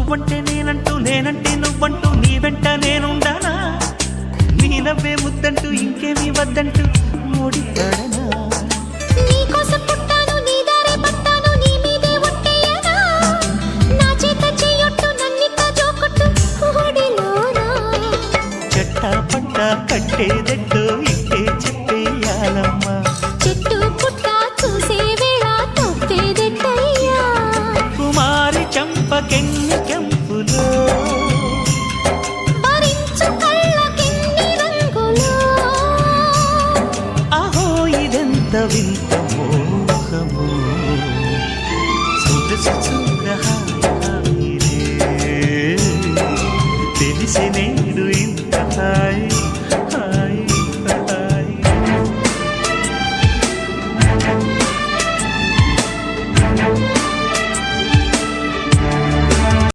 నువ్వంటే నేనంటూ నేనంటే నువ్వంటూ నీ వెంట నేనుండానా నీ నవ్వే ముద్దంటూ ఇంకేమీ వద్దంటూ మూడిపడనా నీకోసం పుట్టాను నీ దారే పట్టాను నీ మీదే ఒట్టేయనా నా చేత చెయ్యొట్టు నన్నిక్క జోకొట్టు ఓడిలోనా చెట్టా పట్ట కట్టేదెట్టో ఇట్టే చెప్పేయాలమ్మా చెట్టు పుట్ట చూసే వేళ తప్పేదెట్టయ్యా కుమారి చంపకెన్ని కెంపులో భరించు కళ్ళకెన్ని రంగులో అహో ఇదెంత వింత మోహము సొగసు చూడ హాయిరే తెలిసినే